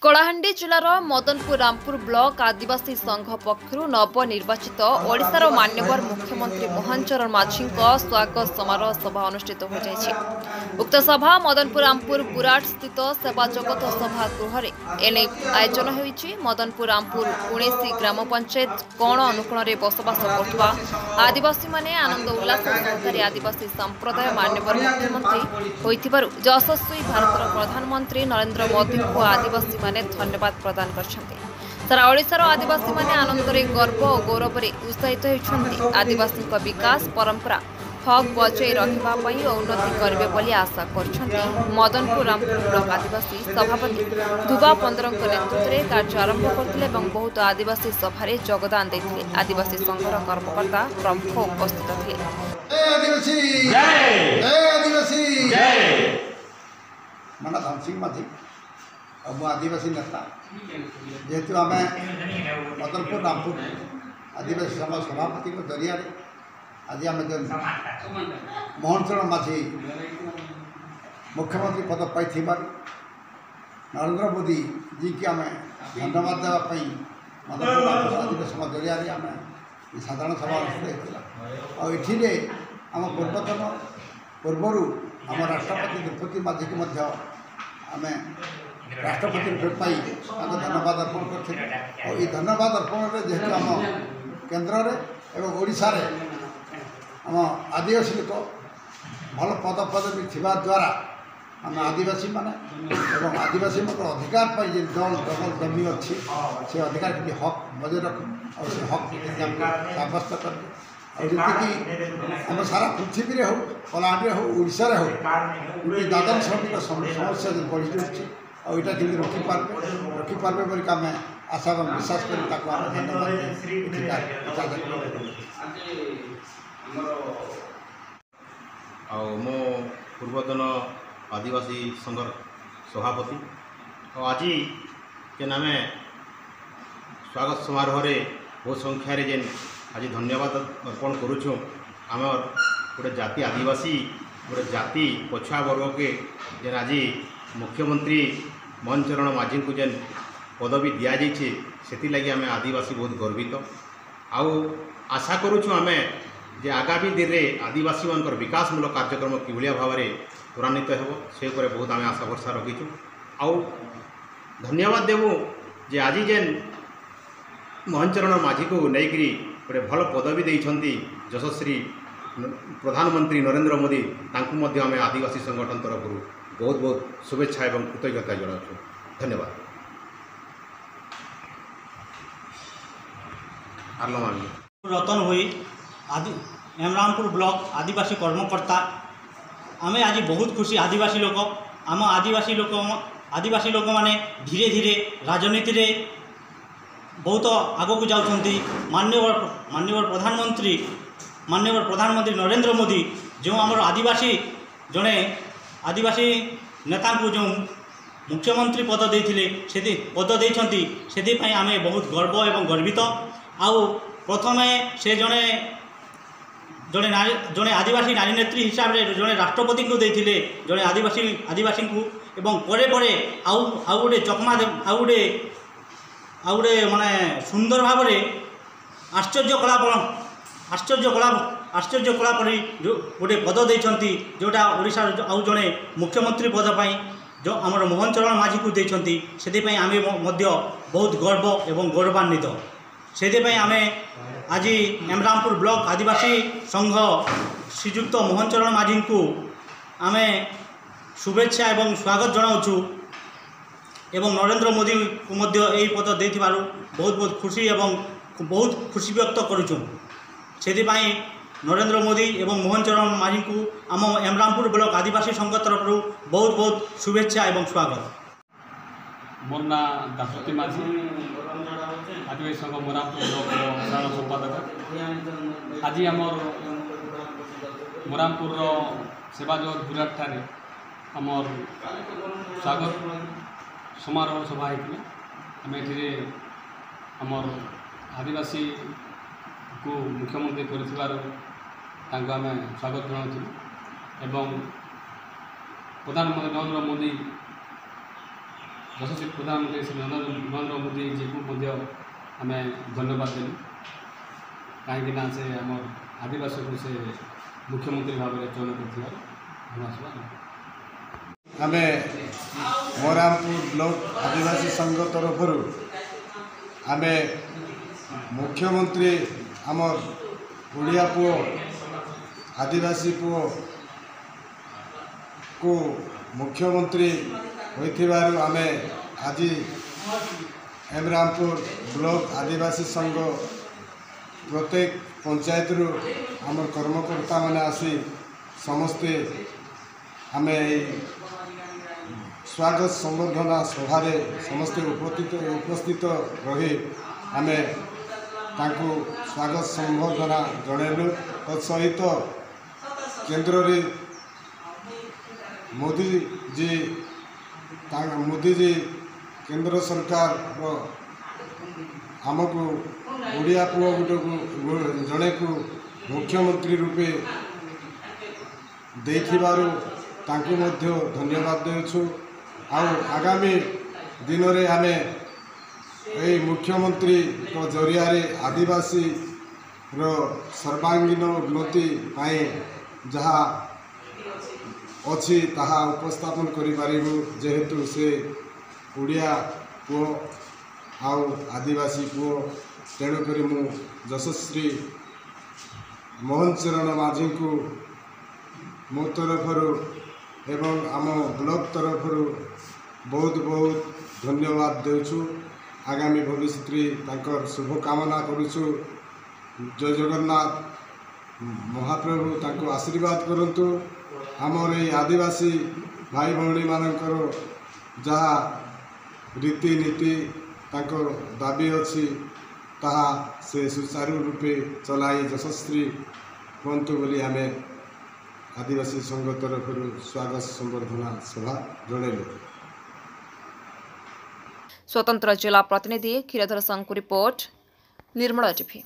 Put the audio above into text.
Kalahandi जिलार Madanpur Rampur block आदिवासी संघ पक्षरु नवनिर्वाचित ओडिशार मान्यवर मुख्यमंत्री मोहन चरण माझी स्वागत समारोह सभा अनुष्ठित हो जायछि। उक्त सभा मदनपुर रामपुर बुराट स्थित सेवा जगत सभा गृह एने आयोजन होइछि। मदनपुर रामपुर 19 ग्राम पंचायत कोण अनुकोण में बसवास करुवा आदिवासी माने आनंद उल्लास सहकारी आदिवासी संप्रदाय मान्यवर मुख्यमंत्री होइथिबारु यशस्वी भारतर प्रधानमंत्री नरेंद्र मोदी को आदिवासी धन्यवाद प्रदान करछन्ति। सारा ओडिशार आदिवासी माने आनंदरे गर्व और गौरव उत्साहित होइछन्ति। आदिवासी विकास परंपरा हक बचाई रखा और उन्नति करेंगे बोली आशा करछन्ति। मदनपुर रामपुर ब्लॉक आदिवासी सभापति धुबा पंदर नेतृत्व में कार्य आरंभ करते बहुत आदिवासी सभारे योगदान देते। आदिवासी संघर कर्मकर्ता प्रमुख उपस्थित थे। मु आदिवासी नेता जेहेतु आम मदनपुर रामपुर आदिवासी समाज सभापति जरिया आज आम मोहन चरण माझी मुख्यमंत्री पद पाई नरेंद्र मोदी जी की आम धन्यवाद देवाई मदनपुर रामपुर आदिवासी समाज जरिया आम साधारण सभा अनुष्ठित होती। आम पूर्वतन पूर्वर आम राष्ट्रपति द्रौपदी माझी को आम राष्ट्रपति भेट पाई धन्यवाद अर्पण करते। धन्यवाद अर्पण जेहेतु आम केन्द्र एवं ओडिशा रे आम आदिवासी लोक भल पद पदवी थिबा द्वारा आम आदिवासी माने एवं आदिवासी अधिकार पाई दल दखल जमी अच्छी से अधिकार के हक बजाय रख और से हक साब्यस्त कर आम सारा पृथ्वी हो कलाहांडी हो ओडिशा हो दादन श्रमिक समस्या बढ़ी जाऊँगी और यहाँ कि रखिपारे बोल आम आशा विश्वास कर मो पूर्वतन आदिवासी संघ सभापति और आज के आम स्वागत समारोह बहुत संख्यार जेन आज धन्यवाद अर्पण करुँ। आम गोटे जाति आदिवासी गोटे जाति पछुआ वर्ग के जेन आज मुख्यमंत्री मोहन चरण माझी को जेन पदवी दि जाइए से लगी आम आदिवासी बहुत गर्वित आउ आशा करुँ आम जे आगामी दिन में आदिवासी मान विकासमूलक कार्यक्रम कि भाव में त्वरान्वित हो से बहुत आम आशा भरसा रखीचु। आउ धन्यवाद देवु जे आज जेन मोहन चरण माझी को लेकरी गोटे भल पदवी देइछंती यशस्वी प्रधानमंत्री नरेंद्र मोदी तांकु मध्य आम आदिवासी संगठन तरफ बहुत बहुत शुभेच्छा एवं कृतज्ञता जनाऊँ। धन्यवाद। रतन हुई एमरामपुर ब्लॉक आदिवासी कर्मकर्ता आम आज बहुत खुशी आदिवासी लोक आम आदिवासी लोक माने धीरे धीरे राजनीति रे बहुत आग को जाउछंती। माननीय प्रधानमंत्री नरेंद्र मोदी जो आमर आदिवासी जड़े आदिवासी नेता को जो मुख्यमंत्री पद देते पद देइछंती से आम बहुत गर्व एवं गर्वित। आउ प्रथमे से जड़े जड़े आदिवासी नारी नेत्री हिसाब से जड़े राष्ट्रपति को देते जड़े आदिवासी को एवं परे परे आउ गोटे चकमा आउ गोटे माने सुंदर भाव आश्चर्य कला परी जो गोटे पद देइछंती जोटा ओडिशा आउ जड़े मुख्यमंत्री पद पाई जो आमर मोहन चरण माझी को देइछंती से आम बहुत गर्व एवं गौरवान्वित। से आम आज एमरामपुर ब्लॉक आदिवासी संघ श्रीजुक्त मोहन चरण माझी को आम शुभेच्छा एवं स्वागत जनाऊँ एवं नरेंद्र मोदी को मध्य यही पद देथिबारु बहुत बहुत खुशी एवं बहुत खुशी व्यक्त करुँ। से नरेंद्र मोदी एवं मोहन चरण माझी को आम एमरामपुर ब्लॉक आदिवासी संघ तरफ बहुत बहुत शुभेच्छा एवं स्वागत। मोर ना दासती माझी आदिवासी संघ मोरामपुर ब्लॉक साधारण संपादक। आज आमर मोरामपुर सेवा जगत बुराट ठारे आमर स्वागत समारोह सभा होता आम ये आमर आदिवासी को मुख्यमंत्री कर आम स्वागत जनाऊँ एवं प्रधानमंत्री नरेंद्र मोदी यशस्वी प्रधानमंत्री श्री नरेंद्र मोदी जी को आम धन्यवाद देलु कहीं से आम आदिवासी को से मुख्यमंत्री भाव में चयन कर आम मोरामपुर ब्लॉक आदिवासी संघ तरफ आम मुख्यमंत्री आमर ओडिया पुओ आदिवासी पुओ को मुख्यमंत्री होइथिबारु आमे आज हेमरामपुर ब्लॉक आदिवासी संघ प्रत्येक पंचायत रु आमर कर्मकर्ता माने आसी समस्ते आमे स्वागत संबर्धना सभा समस्ते उपस्थित रही आमे तांको स्वागत संबर्धना जणेलु तत्सहित केंद्र रे मोदी जी केंद्र सरकार आमको ओडिया पुओ गोटे जड़े को मुख्यमंत्री रूपे देखिबारु तांको मध्य धन्यवाद देउछु। आगामी दिन रे आमे ए मुख्यमंत्री को जरिया रे आदिवासी रो सर्वांगीन उन्नति पाए जहाँ अच्छी ताहा उपस्थापन करि पारिबु जेहेतु से ओडिया पुओ आउ आदिवासी पुओ तेणुक मु यशस्वी मोहन चरण माझी को मो तरफ एवं आम ब्लॉक तरफ बहुत बहुत धन्यवाद देउछु। आगामी भविष्य तांकर शुभकामना करुछु। जय जगन्नाथ महाप्रभु तांको आशीर्वाद करंतु। आमर ये आदिवासी भाई भौणी मानकर जहाँ रीतिनीति तांकर दाबी अच्छी ताहा से सुचारू रूपे चलाई यशस्वी हंतु बोली आमे आदिवासी संघ तरफ स्वागत संबर्धना सभा जणेलु। स्वतंत्र जिला प्रतिनिधि क्षीरधर संघ रिपोर्ट निर्मला टीवी।